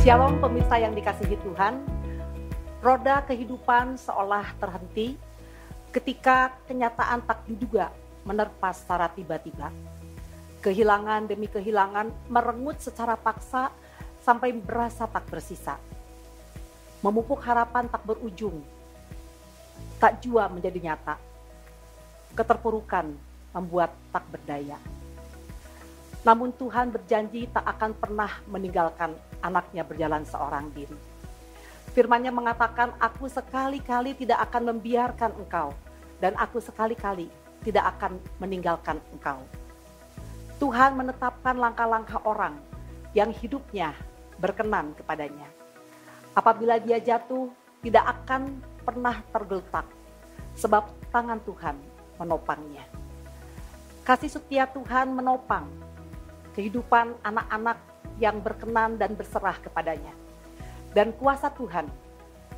Shalom pemirsa yang dikasihi Tuhan, roda kehidupan seolah terhenti ketika kenyataan tak diduga menerpa secara tiba-tiba. Kehilangan demi kehilangan merengut secara paksa sampai berasa tak bersisa. Memupuk harapan tak berujung, tak jua menjadi nyata. Keterpurukan membuat tak berdaya. Namun Tuhan berjanji tak akan pernah meninggalkan anaknya berjalan seorang diri. Firman-Nya mengatakan, aku sekali-kali tidak akan membiarkan engkau, dan aku sekali-kali tidak akan meninggalkan engkau. Tuhan menetapkan langkah-langkah orang yang hidupnya berkenan kepadanya. Apabila dia jatuh, tidak akan pernah tergeletak, sebab tangan Tuhan menopangnya. Kasih setia Tuhan menopang kehidupan anak-anak yang berkenan dan berserah kepadanya. Dan kuasa Tuhan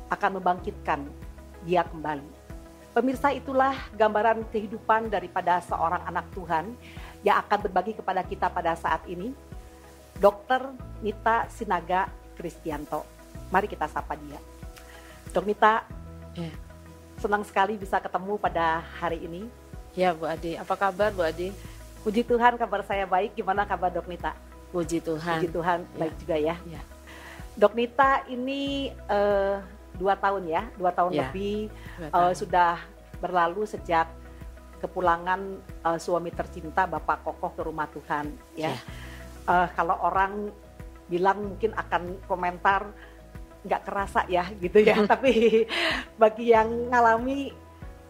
akan membangkitkan dia kembali. Pemirsa, itulah gambaran kehidupan daripada seorang anak Tuhan yang akan berbagi kepada kita pada saat ini. Dr. Nita Sinaga Kristianto. Mari kita sapa dia. Dr. Nita, senang sekali bisa ketemu pada hari ini. Ya Bu Ade, apa kabar Bu Ade? Puji Tuhan, kabar saya baik. Gimana kabar Dok Nita? Puji Tuhan. Puji Tuhan, baik juga ya. Ya. Dok Nita ini 2 tahun ya, 2 tahun Ya, lebih 2 tahun. sudah berlalu sejak kepulangan suami tercinta Bapak Kokoh ke rumah Tuhan ya. Kalau orang bilang mungkin akan komentar nggak kerasa ya gitu ya, tapi bagi yang ngalami,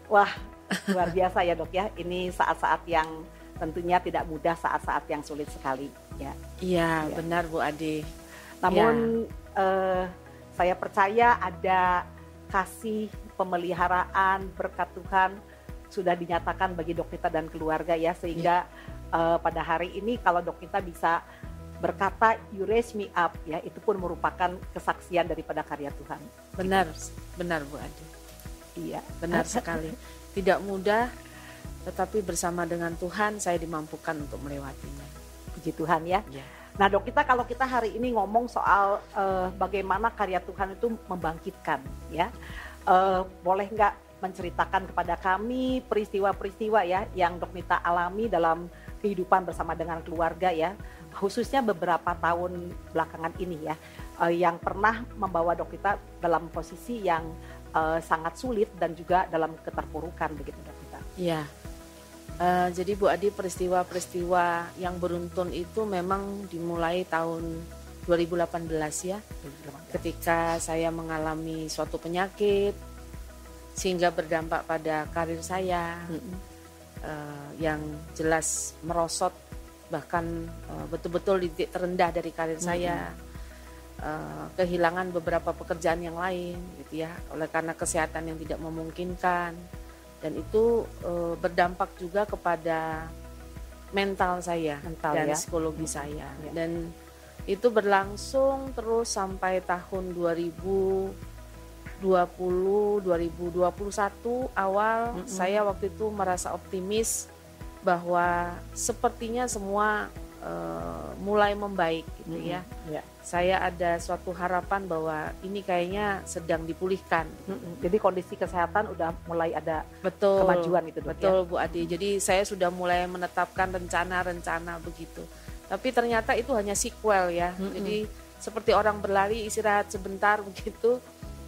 wah luar biasa ya Dok ya. Ini saat-saat yang tentunya tidak mudah, saat-saat yang sulit sekali ya. Iya, Ya. benar Bu Ade. Namun saya percaya ada kasih pemeliharaan berkat Tuhan sudah dinyatakan bagi Dok Nita dan keluarga ya, sehingga pada hari ini kalau Dok Nita bisa berkata you raise me up ya, itu pun merupakan kesaksian daripada karya Tuhan. Benar Bu Ade. Iya, Benar sekali. Tidak mudah, tetapi bersama dengan Tuhan saya dimampukan untuk melewatinya. puji Tuhan ya. Ya. Nah Dok Nita, kalau kita hari ini ngomong soal bagaimana karya Tuhan itu membangkitkan ya, boleh nggak menceritakan kepada kami peristiwa-peristiwa ya yang Dok Nita alami dalam kehidupan bersama dengan keluarga ya, khususnya beberapa tahun belakangan ini ya, yang pernah membawa Dok Nita dalam posisi yang sangat sulit dan juga dalam keterpurukan begitu Dok Nita. Iya. Jadi Bu Adi, peristiwa-peristiwa yang beruntun itu memang dimulai tahun 2018 ya, ketika saya mengalami suatu penyakit sehingga berdampak pada karir saya yang jelas merosot, bahkan betul-betul di titik terendah dari karir saya, kehilangan beberapa pekerjaan yang lain gitu ya, oleh karena kesehatan yang tidak memungkinkan. Dan itu berdampak juga kepada mental saya dan ya, psikologi saya. Ya. Dan itu berlangsung terus sampai tahun 2020, 2021 awal. Saya waktu itu merasa optimis bahwa sepertinya semua mulai membaik gitu ya. Saya ada suatu harapan bahwa ini kayaknya sedang dipulihkan. Jadi kondisi kesehatan udah mulai ada Betul, kemajuan itu Dok betul ya. Bu Adi. Jadi saya sudah mulai menetapkan rencana-rencana begitu. Tapi ternyata itu hanya sequel ya. Jadi seperti orang berlari istirahat sebentar begitu.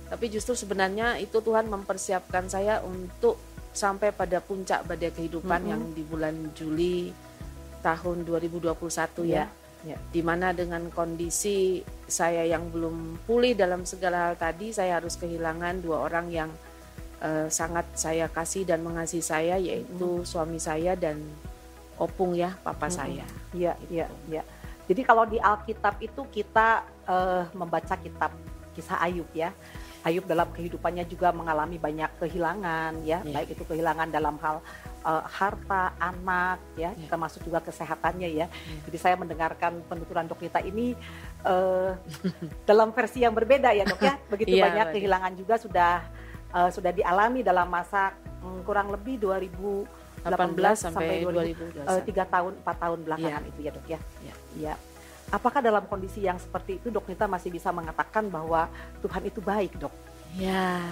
Tapi justru sebenarnya itu Tuhan mempersiapkan saya untuk sampai pada puncak badai kehidupan yang di bulan Juli tahun 2021 ya. Di mana dengan kondisi saya yang belum pulih dalam segala hal tadi, saya harus kehilangan 2 orang yang sangat saya kasih dan mengasihi saya, yaitu suami saya dan opung ya, papa saya. Iya. Jadi kalau di Alkitab itu kita membaca kitab kisah Ayub ya. Ayub dalam kehidupannya juga mengalami banyak kehilangan ya, baik itu kehilangan dalam hal harta, anak ya, termasuk juga kesehatannya ya. Jadi saya mendengarkan penuturan Dok Nita ini dalam versi yang berbeda ya Dok ya. Begitu banyak kehilangan juga sudah dialami dalam masa kurang lebih 2018 sampai 3 tahun 4 tahun belakangan itu ya Dok ya. Apakah dalam kondisi yang seperti itu Dok Nita masih bisa mengatakan bahwa Tuhan itu baik, Dok? Ya,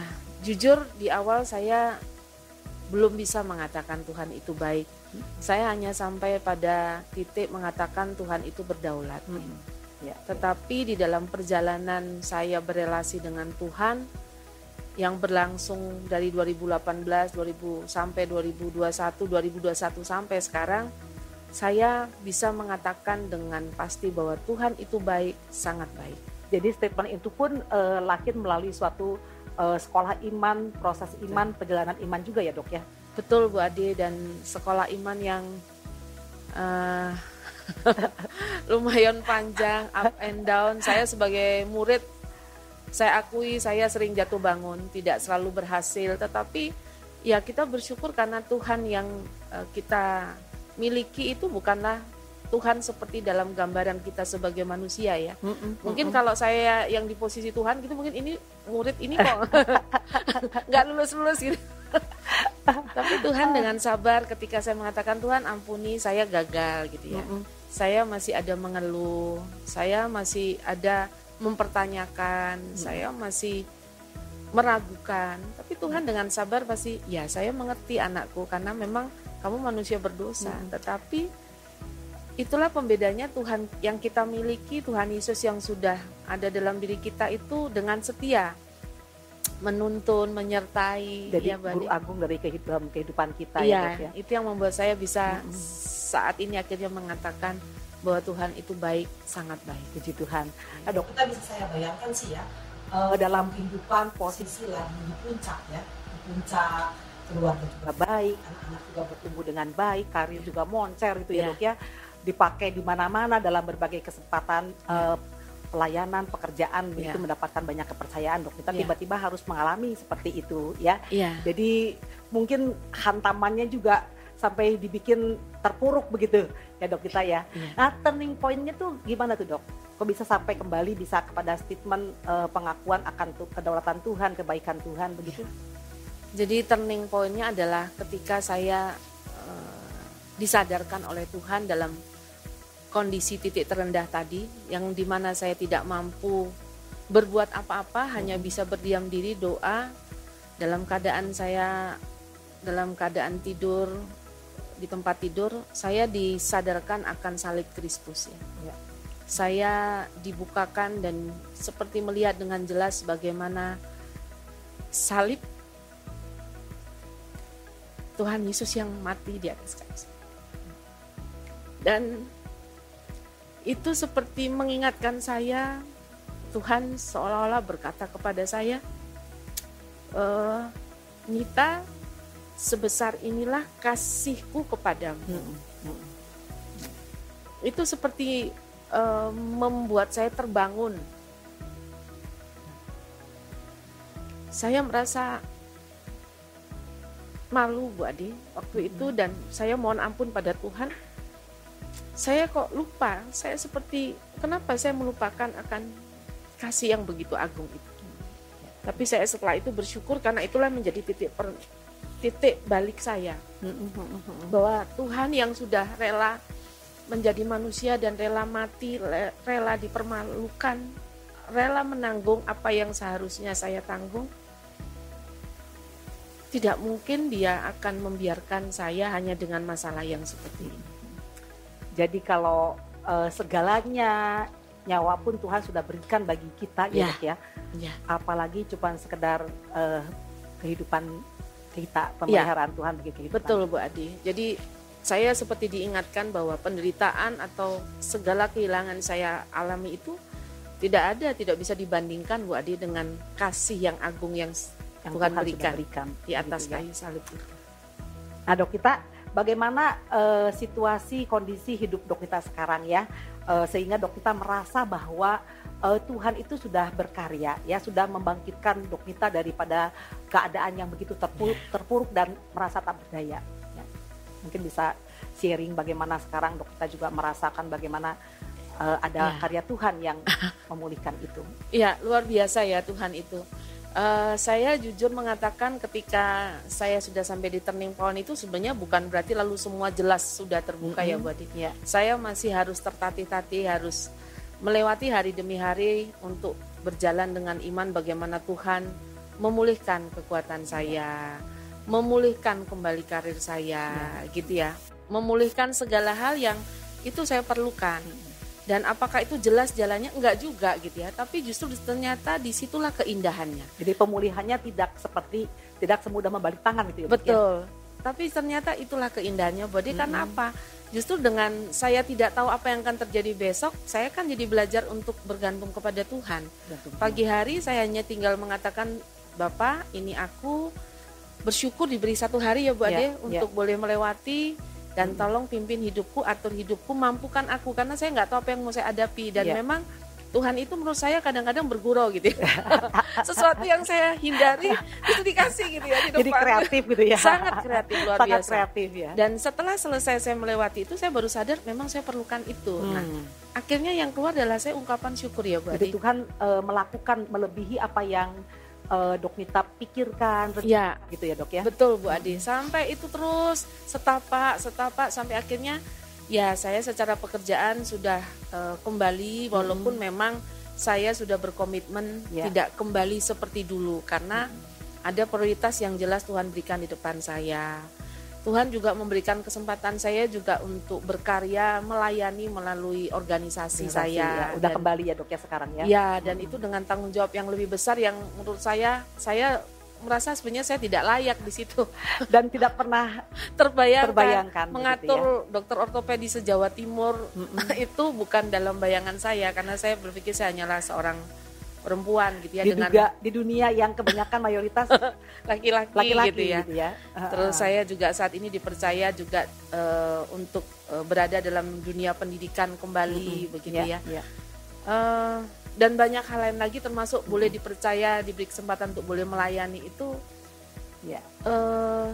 jujur di awal saya belum bisa mengatakan Tuhan itu baik. Saya hanya sampai pada titik mengatakan Tuhan itu berdaulat. Ya. Tetapi di dalam perjalanan saya berelasi dengan Tuhan yang berlangsung dari 2018, 2000 sampai 2021, 2021 sampai sekarang, saya bisa mengatakan dengan pasti bahwa Tuhan itu baik, sangat baik. Jadi statement itu pun lahir melalui suatu sekolah iman, proses iman, perjalanan iman juga ya Dok ya? Betul Bu Ade, dan sekolah iman yang lumayan panjang, up and down. Saya sebagai murid, saya akui saya sering jatuh bangun, tidak selalu berhasil. Tetapi ya kita bersyukur karena Tuhan yang kita miliki itu bukanlah Tuhan seperti dalam gambaran kita sebagai manusia ya. Mungkin kalau saya yang di posisi Tuhan gitu, mungkin ini murid ini kok nggak lulus-lulus gitu. Tapi Tuhan dengan sabar ketika saya mengatakan Tuhan ampuni saya gagal gitu ya. Saya masih ada mengeluh, saya masih ada mempertanyakan, saya masih meragukan. Tapi Tuhan dengan sabar pasti, ya saya mengerti anakku karena memang kamu manusia berdosa. Tetapi itulah pembedanya Tuhan yang kita miliki, Tuhan Yesus yang sudah ada dalam diri kita itu dengan setia menuntun, menyertai. Jadi ya, guru agung dari kehidupan kita ya, ya. Itu yang membuat saya bisa saat ini akhirnya mengatakan bahwa Tuhan itu baik, sangat baik. Puji Tuhan. Nah, Dok, kita bisa saya bayangkan sih ya, dalam kehidupan posisi lagi di puncak ya, di puncak, keluarga juga baik, anak-anak juga bertumbuh dengan baik, karir juga moncer gitu ya Dok ya. Dipakai di mana-mana dalam berbagai kesempatan pelayanan, pekerjaan, begitu mendapatkan banyak kepercayaan Dok. Kita tiba-tiba harus mengalami seperti itu ya. Jadi mungkin hantamannya juga sampai dibikin terpuruk begitu ya Dok kita ya. Nah turning point-nya tuh gimana tuh Dok? Kok bisa sampai kembali bisa kepada statement pengakuan akan kedaulatan Tuhan, kebaikan Tuhan begitu? Jadi turning point-nya adalah ketika saya disadarkan oleh Tuhan dalam kondisi titik terendah tadi, yang dimana saya tidak mampu berbuat apa-apa, hanya bisa berdiam diri doa. Dalam keadaan saya dalam keadaan tidur di tempat tidur, saya disadarkan akan salib Kristus ya. Saya dibukakan dan seperti melihat dengan jelas bagaimana salib Tuhan Yesus yang mati di atas kayu. Dan itu seperti mengingatkan saya, Tuhan seolah-olah berkata kepada saya, Nita, sebesar inilah kasihku kepadamu. Itu seperti membuat saya terbangun. Saya merasa malu Bu Adi waktu itu, dan saya mohon ampun pada Tuhan. Saya kok lupa, saya seperti kenapa saya melupakan akan kasih yang begitu agung itu. Tapi saya setelah itu bersyukur karena itulah menjadi titik balik saya. Bahwa Tuhan yang sudah rela menjadi manusia dan rela mati, rela dipermalukan, rela menanggung apa yang seharusnya saya tanggung. Tidak mungkin dia akan membiarkan saya hanya dengan masalah yang seperti ini. Jadi kalau segalanya, nyawa pun Tuhan sudah berikan bagi kita ya. Apalagi cuma sekedar kehidupan kita, pemeliharaan Tuhan bagi kehidupan. Betul Bu Adi. Jadi saya seperti diingatkan bahwa penderitaan atau segala kehilangan saya alami itu tidak bisa dibandingkan Bu Adi dengan kasih yang agung yang Tuhan berikan di atas kayu salib itu. Nah Dok, kita bagaimana situasi kondisi hidup Dok kita sekarang ya, sehingga Dok kita merasa bahwa Tuhan itu sudah berkarya ya, sudah membangkitkan Dok kita daripada keadaan yang begitu terpuruk dan merasa tak berdaya ya. Mungkin bisa sharing bagaimana sekarang Dok kita juga merasakan bagaimana ada karya Tuhan yang memulihkan itu. Iya, luar biasa ya Tuhan itu. Saya jujur mengatakan ketika saya sudah sampai di turning point itu sebenarnya bukan berarti lalu semua jelas sudah terbuka ya Bu Adi. Ya. Saya masih harus tertatih-tatih, harus melewati hari demi hari untuk berjalan dengan iman bagaimana Tuhan memulihkan kekuatan saya, memulihkan kembali karir saya, gitu ya. Memulihkan segala hal yang itu saya perlukan. Dan apakah itu jelas jalannya? Enggak juga gitu ya. Tapi justru ternyata disitulah keindahannya. Jadi pemulihannya tidak semudah membalik tangan gitu ya. Betul. Ya? Tapi ternyata itulah keindahannya. Jadi karena apa? Justru dengan saya tidak tahu apa yang akan terjadi besok, saya kan jadi belajar untuk bergantung kepada Tuhan. Pagi hari saya hanya tinggal mengatakan, Bapak, ini aku bersyukur diberi satu hari ya Bu Ade untuk boleh melewati. Dan tolong pimpin hidupku, atur hidupku, mampukan aku. Karena saya nggak tahu apa yang mau saya hadapi. Dan memang Tuhan itu menurut saya kadang-kadang bergurau gitu ya. Sesuatu yang saya hindari itu dikasih gitu ya di depan. Jadi kreatif gitu ya. Sangat kreatif, luar Sangat biasa. kreatif ya. Dan setelah selesai saya melewati itu, saya baru sadar memang saya perlukan itu. Nah, akhirnya yang keluar adalah saya ungkapan syukur ya Bu Adi. Jadi Tuhan melakukan melebihi apa yang Dok Nita pikirkan, ya, gitu ya Dok ya. Betul Bu Adi. Sampai itu terus setapak sampai akhirnya ya saya secara pekerjaan sudah kembali walaupun memang saya sudah berkomitmen tidak kembali seperti dulu karena ada prioritas yang jelas Tuhan berikan di depan saya. Tuhan juga memberikan kesempatan saya juga untuk berkarya, melayani melalui organisasi saya. Ya, udah kembali ya Dok ya sekarang ya. Ya, dan itu dengan tanggung jawab yang lebih besar yang menurut saya merasa sebenarnya saya tidak layak di situ. Dan tidak pernah terbayangkan mengatur dokter ortopedi se-Jawa Timur. Itu bukan dalam bayangan saya karena saya berpikir saya hanyalah seorang perempuan gitu ya, dengan di dunia yang kebanyakan mayoritas laki-laki gitu ya. Terus saya juga saat ini dipercaya juga untuk berada dalam dunia pendidikan kembali begitu ya. Dan banyak hal lain lagi termasuk boleh dipercaya, diberi kesempatan untuk boleh melayani itu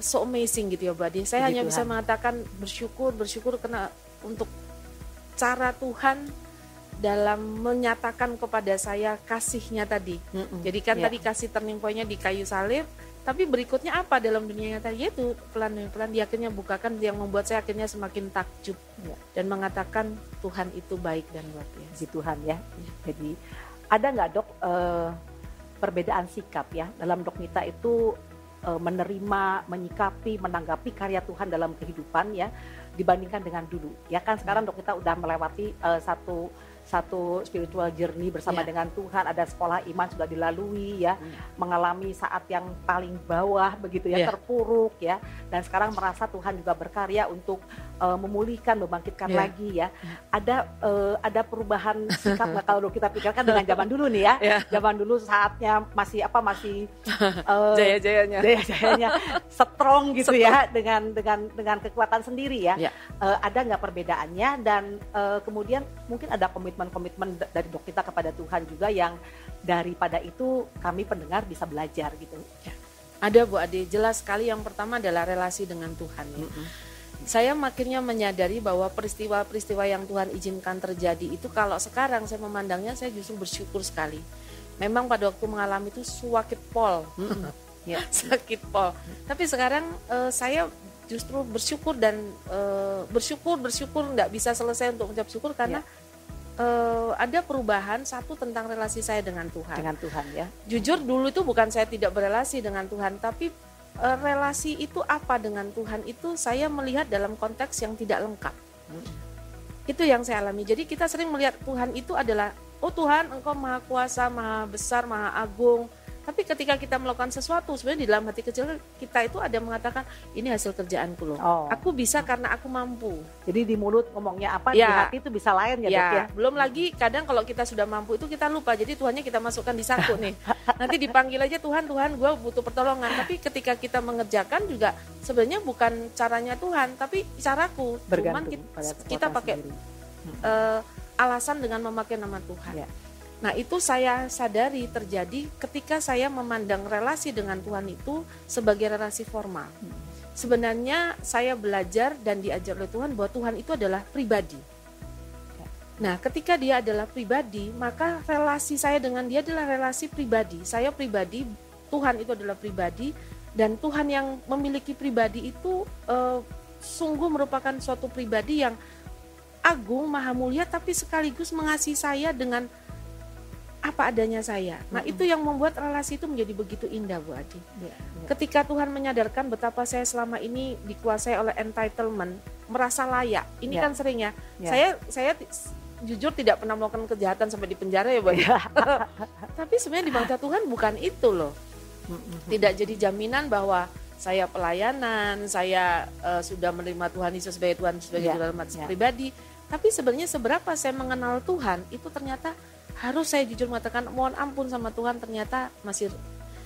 so amazing gitu ya Bu Adi. Saya hanya bisa mengatakan bersyukur karena untuk cara Tuhan dalam menyatakan kepada saya kasihnya tadi. Jadi kan tadi kasih turning point-nya di kayu salib, tapi berikutnya apa dalam dunia nyata? Yaitu pelan-pelan dia akhirnya bukakan yang membuat saya akhirnya semakin takjub dan mengatakan Tuhan itu baik dan luar biasa. Tuhan ya. Jadi ada nggak Dok perbedaan sikap ya dalam Dok Nita itu menerima, menyikapi, menanggapi karya Tuhan dalam kehidupan ya dibandingkan dengan dulu. Ya kan sekarang Dok Nita udah melewati satu spiritual journey bersama dengan Tuhan, ada sekolah iman sudah dilalui ya, mengalami saat yang paling bawah begitu ya, terpuruk ya, dan sekarang merasa Tuhan juga berkarya untuk memulihkan, membangkitkan lagi ya. Ada perubahan sikap nggak kalau kita pikirkan dengan zaman dulu nih ya, zaman dulu saatnya masih jaya-jayanya strong gitu ya, dengan kekuatan sendiri ya. Ada nggak perbedaannya dan kemudian mungkin ada komitmen dari Dok Nita kepada Tuhan juga yang daripada itu kami pendengar bisa belajar gitu. Ada Bu Ade, jelas sekali yang pertama adalah relasi dengan Tuhan ya. Saya makinnya menyadari bahwa peristiwa-peristiwa yang Tuhan izinkan terjadi itu kalau sekarang saya memandangnya saya justru bersyukur sekali. Memang pada waktu mengalami itu sakit pol. Sakit pol. Tapi sekarang saya justru bersyukur dan bersyukur nggak bisa selesai untuk mengucap syukur karena ada perubahan satu tentang relasi saya dengan Tuhan. Dengan Tuhan ya. Jujur dulu itu bukan saya tidak berelasi dengan Tuhan, tapi relasi itu apa dengan Tuhan itu saya melihat dalam konteks yang tidak lengkap. Itu yang saya alami. Jadi kita sering melihat Tuhan itu adalah, oh Tuhan Engkau maha kuasa, maha besar, maha agung. Tapi ketika kita melakukan sesuatu, sebenarnya di dalam hati kecil kita itu ada mengatakan, ini hasil kerjaanku loh. Aku bisa karena aku mampu. Jadi di mulut ngomongnya apa, di hati itu bisa lain ya Dok ya. Belum lagi kadang kalau kita sudah mampu itu kita lupa. Jadi Tuhannya kita masukkan di saku nih. Nanti dipanggil aja Tuhan gue butuh pertolongan. Tapi ketika kita mengerjakan juga sebenarnya bukan caranya Tuhan, tapi caraku. Cuman kita pakai alasan dengan memakai nama Tuhan. Nah itu saya sadari terjadi ketika saya memandang relasi dengan Tuhan itu sebagai relasi formal. Sebenarnya saya belajar dan diajar oleh Tuhan bahwa Tuhan itu adalah pribadi. Nah ketika dia adalah pribadi, maka relasi saya dengan dia adalah relasi pribadi. Saya pribadi Tuhan itu adalah pribadi, dan Tuhan yang memiliki pribadi itu sungguh merupakan suatu pribadi yang agung, maha mulia, tapi sekaligus mengasihi saya dengan apa adanya saya. Nah, itu yang membuat relasi itu menjadi begitu indah, Bu Adi. Ketika Tuhan menyadarkan betapa saya selama ini dikuasai oleh entitlement, merasa layak. Ini kan sering ya. Saya jujur tidak pernah melakukan kejahatan sampai di penjara ya, Bu Adi. Tapi sebenarnya di mata Tuhan bukan itu loh. Tidak jadi jaminan bahwa saya pelayanan, saya sudah menerima Tuhan Yesus sebagai Tuhan, sebagai juru selamat pribadi. Tapi sebenarnya seberapa saya mengenal Tuhan, itu ternyata harus saya jujur mengatakan mohon ampun sama Tuhan, ternyata masih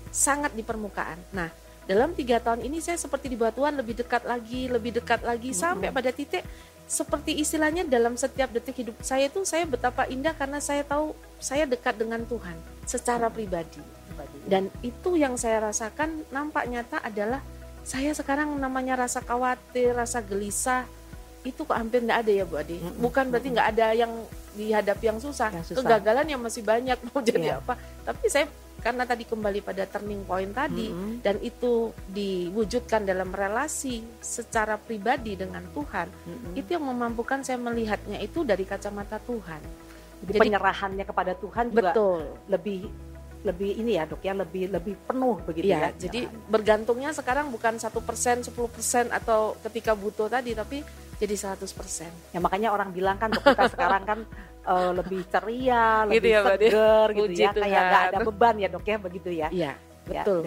sangat di permukaan. Nah, dalam 3 tahun ini saya seperti di bawah Tuhan lebih dekat lagi, sampai pada titik seperti istilahnya dalam setiap detik hidup saya itu saya betapa indah karena saya tahu saya dekat dengan Tuhan secara pribadi. Dan itu yang saya rasakan nampak nyata adalah saya sekarang namanya rasa khawatir, rasa gelisah, itu kok hampir tidak ada ya Bu Adi. Bukan berarti nggak ada yang dihadapi yang susah. Kegagalan yang masih banyak mau jadi apa. Tapi saya karena tadi kembali pada turning point tadi, dan itu diwujudkan dalam relasi secara pribadi dengan Tuhan, itu yang memampukan saya melihatnya itu dari kacamata Tuhan. Jadi penyerahannya kepada Tuhan juga lebih ini ya Dok ya, lebih penuh begitu ya. Jadi bergantungnya sekarang bukan 1%, 10% atau ketika butuh tadi, tapi jadi 100%. Ya makanya orang bilang kan Dok, kita sekarang kan lebih ceria, lebih seger gitu ya, kayak nggak ada beban ya Dok ya, begitu ya. Iya, betul.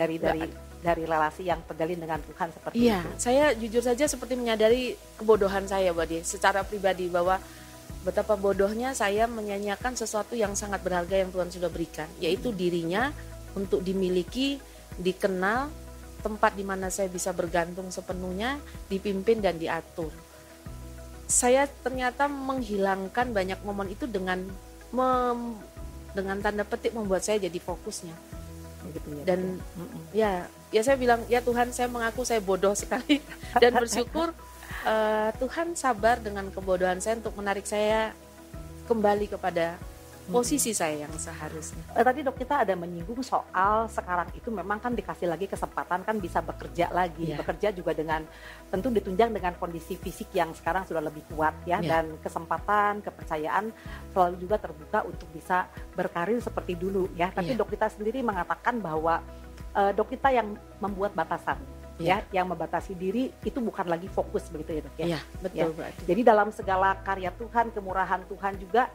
Dari relasi yang terjalin dengan Tuhan seperti itu. Iya, saya jujur saja seperti menyadari kebodohan saya Bu Adi, secara pribadi, bahwa betapa bodohnya saya menyanyiakan sesuatu yang sangat berharga yang Tuhan sudah berikan, yaitu dirinya untuk dimiliki, dikenal, tempat di mana saya bisa bergantung sepenuhnya, dipimpin dan diatur. Saya ternyata menghilangkan banyak momen itu dengan tanda petik membuat saya jadi fokusnya. Dan ya saya bilang, ya Tuhan, saya mengaku saya bodoh sekali dan bersyukur Tuhan sabar dengan kebodohan saya untuk menarik saya kembali kepada posisi saya yang seharusnya. Tadi Dok kita ada menyinggung soal sekarang itu memang kan dikasih lagi kesempatan kan bisa bekerja lagi. Bekerja juga dengan tentu ditunjang dengan kondisi fisik yang sekarang sudah lebih kuat ya. Dan kesempatan, kepercayaan selalu juga terbuka untuk bisa berkarir seperti dulu ya. Tapi Dok kita sendiri mengatakan bahwa Dok kita yang membuat batasan. Yang membatasi diri itu bukan lagi fokus begitu ya Dok ya. Betul. Jadi dalam segala karya Tuhan, kemurahan Tuhan juga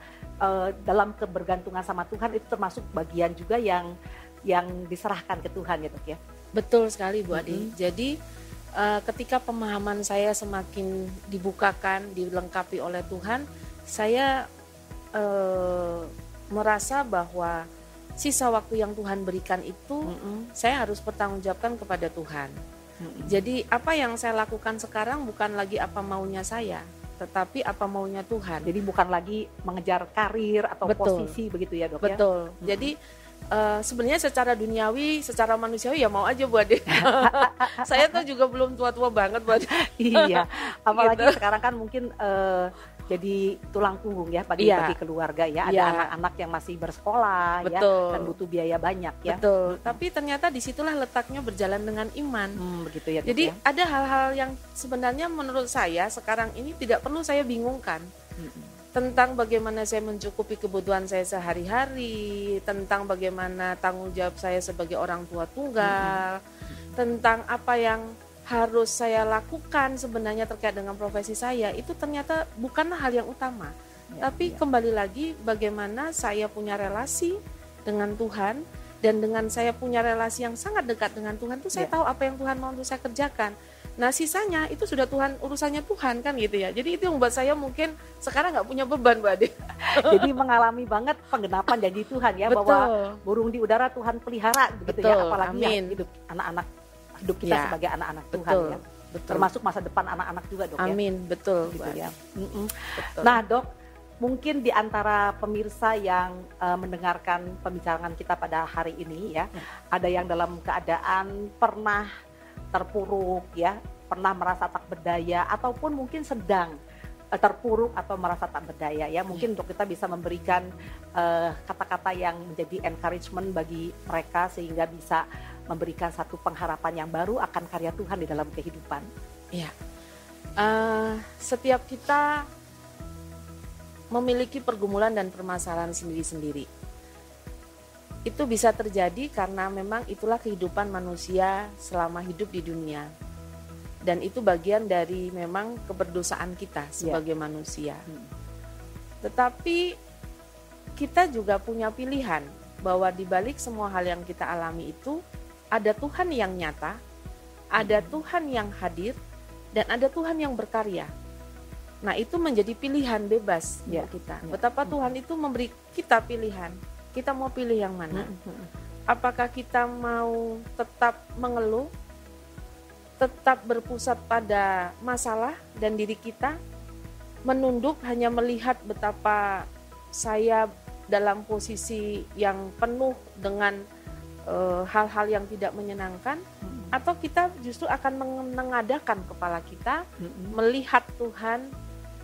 dalam kebergantungan sama Tuhan itu termasuk bagian juga yang diserahkan ke Tuhan ya Dok ya. Betul sekali Bu Adi. Jadi ketika pemahaman saya semakin dibukakan, dilengkapi oleh Tuhan, saya merasa bahwa sisa waktu yang Tuhan berikan itu saya harus bertanggungjawabkan kepada Tuhan. Jadi apa yang saya lakukan sekarang bukan lagi apa maunya saya, tetapi apa maunya Tuhan. Jadi bukan lagi mengejar karir atau posisi begitu ya Dok ya. Betul. Jadi sebenarnya secara duniawi, secara manusiawi ya mau aja buat dia. Saya tuh juga belum tua-tua banget buat. Iya. Apalagi sekarang kan mungkin jadi tulang punggung ya bagi keluarga ya. Ada anak-anak yang masih bersekolah ya dan butuh biaya banyak ya. Betul. Tapi ternyata disitulah letaknya berjalan dengan iman. Begitu ya. Jadi ada hal-hal yang sebenarnya menurut saya sekarang ini tidak perlu saya bingungkan. Tentang bagaimana saya mencukupi kebutuhan saya sehari-hari, tentang bagaimana tanggung jawab saya sebagai orang tua tunggal, tentang apa yang harus saya lakukan sebenarnya terkait dengan profesi saya, itu ternyata bukanlah hal yang utama. Tapi kembali lagi bagaimana saya punya relasi dengan Tuhan, dan dengan saya punya relasi yang sangat dekat dengan Tuhan itu saya tahu apa yang Tuhan mau untuk saya kerjakan. Nah sisanya itu sudah urusannya Tuhan kan gitu ya. Jadi itu yang membuat saya mungkin sekarang nggak punya beban Bu Ade. Jadi mengalami banget penggenapan janji Tuhan ya. Bahwa burung di udara Tuhan pelihara begitu ya. Apalagi yang hidup kita sebagai anak-anak Tuhan ya. Termasuk masa depan anak-anak juga Dok ya. Amin, betul gitu ya. Nah Dok, mungkin di antara pemirsa yang mendengarkan pembicaraan kita pada hari ini ya, ada yang dalam keadaan pernah terpuruk ya, pernah merasa tak berdaya, ataupun mungkin sedang terpuruk atau merasa tak berdaya ya. Mungkin untuk kita bisa memberikan kata-kata yang menjadi encouragement bagi mereka sehingga bisa memberikan satu pengharapan yang baru akan karya Tuhan di dalam kehidupan. Iya. Setiap kita memiliki pergumulan dan permasalahan sendiri-sendiri. Itu bisa terjadi karena memang itulah kehidupan manusia selama hidup di dunia. Dan itu bagian dari memang keberdosaan kita sebagai manusia. Tetapi kita juga punya pilihan bahwa di balik semua hal yang kita alami itu ada Tuhan yang nyata, ada Tuhan yang hadir, dan ada Tuhan yang berkarya. Nah, itu menjadi pilihan bebas untuk kita. Betapa Tuhan itu memberi kita pilihan. Kita mau pilih yang mana? Apakah kita mau tetap mengeluh, tetap berpusat pada masalah dan diri kita, menunduk hanya melihat betapa saya dalam posisi yang penuh dengan hal-hal yang tidak menyenangkan, atau kita justru akan mengadakan kepala kita, melihat Tuhan,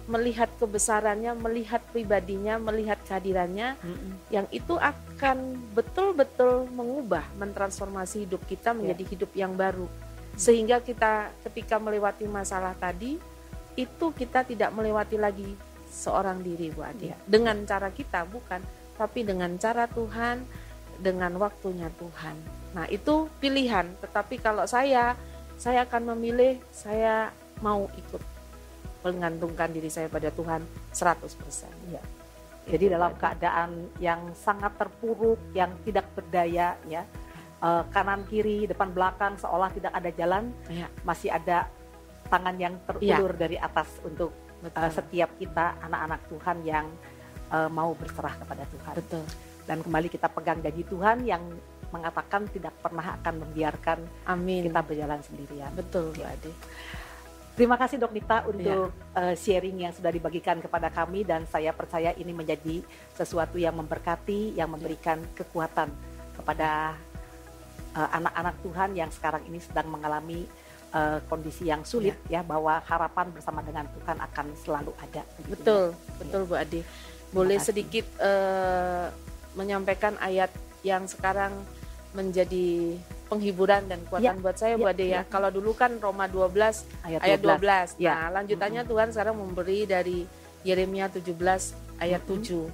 melihat kebesarannya, melihat pribadinya, melihat kehadirannya, yang itu akan betul-betul mengubah, mentransformasi hidup kita menjadi hidup yang baru. Sehingga kita ketika melewati masalah tadi, itu kita tidak melewati lagi seorang diri, Bu Adi. Dengan cara kita, bukan, tapi dengan cara Tuhan, dengan waktunya Tuhan. Nah, itu pilihan. Tetapi kalau saya akan memilih, saya mau ikut menggantungkan diri saya pada Tuhan 100%. Ya. Jadi dalam keadaan yang sangat terpuruk, yang tidak berdaya, ya, kanan kiri, depan belakang seolah tidak ada jalan, masih ada tangan yang terulur dari atas untuk setiap kita anak-anak Tuhan yang mau berserah kepada Tuhan. Betul. Dan kembali kita pegang janji Tuhan yang mengatakan tidak pernah akan membiarkan kita berjalan sendirian. Betul, Bu Ade. Terima kasih Dok Nita untuk sharing yang sudah dibagikan kepada kami, dan saya percaya ini menjadi sesuatu yang memberkati, yang memberikan kekuatan kepada anak-anak Tuhan yang sekarang ini sedang mengalami kondisi yang sulit, bahwa harapan bersama dengan Tuhan akan selalu ada. Betul, betul Bu Ade. Boleh sedikit menyampaikan ayat yang sekarang menjadi penghiburan dan kekuatan buat saya, Bu Ade ya. Kalau dulu kan Roma 12 ayat 12. Nah, lanjutannya Tuhan sekarang memberi dari Yeremia 17 ayat 7.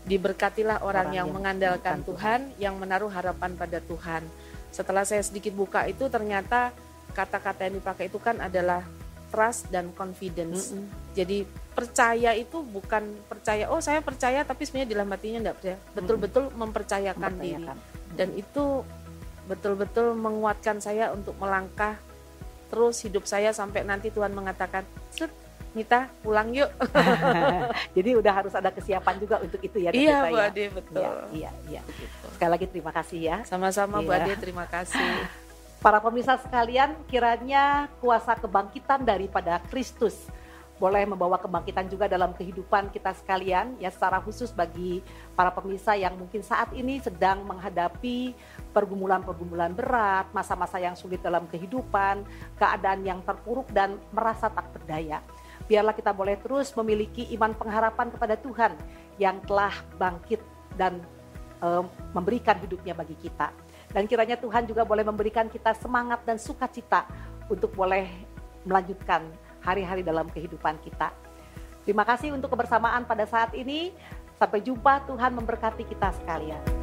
Diberkatilah orang yang mengandalkan Tuhan, yang menaruh harapan pada Tuhan. Setelah saya sedikit buka itu, ternyata kata-kata yang dipakai itu kan adalah trust dan confidence. Jadi percaya itu bukan percaya, oh saya percaya tapi sebenarnya dalam hatinya enggak percaya. Betul-betul mempercayakan diri. Dan itu betul-betul menguatkan saya untuk melangkah terus hidup saya sampai nanti Tuhan mengatakan, Nita pulang yuk. Jadi udah harus ada kesiapan juga untuk itu ya. Iya Bu Ade, betul. Iya. Sekali lagi terima kasih ya. Sama-sama Bu Ade, terima kasih. Para pemirsa sekalian, kiranya kuasa kebangkitan daripada Kristus boleh membawa kebangkitan juga dalam kehidupan kita sekalian, ya, secara khusus bagi para pemirsa yang mungkin saat ini sedang menghadapi pergumulan-pergumulan berat, masa-masa yang sulit dalam kehidupan, keadaan yang terpuruk dan merasa tak berdaya. Biarlah kita boleh terus memiliki iman pengharapan kepada Tuhan yang telah bangkit dan memberikan hidupnya bagi kita. Dan kiranya Tuhan juga boleh memberikan kita semangat dan sukacita untuk boleh melanjutkan hari-hari dalam kehidupan kita. Terima kasih untuk kebersamaan pada saat ini. Sampai jumpa, Tuhan memberkati kita sekalian.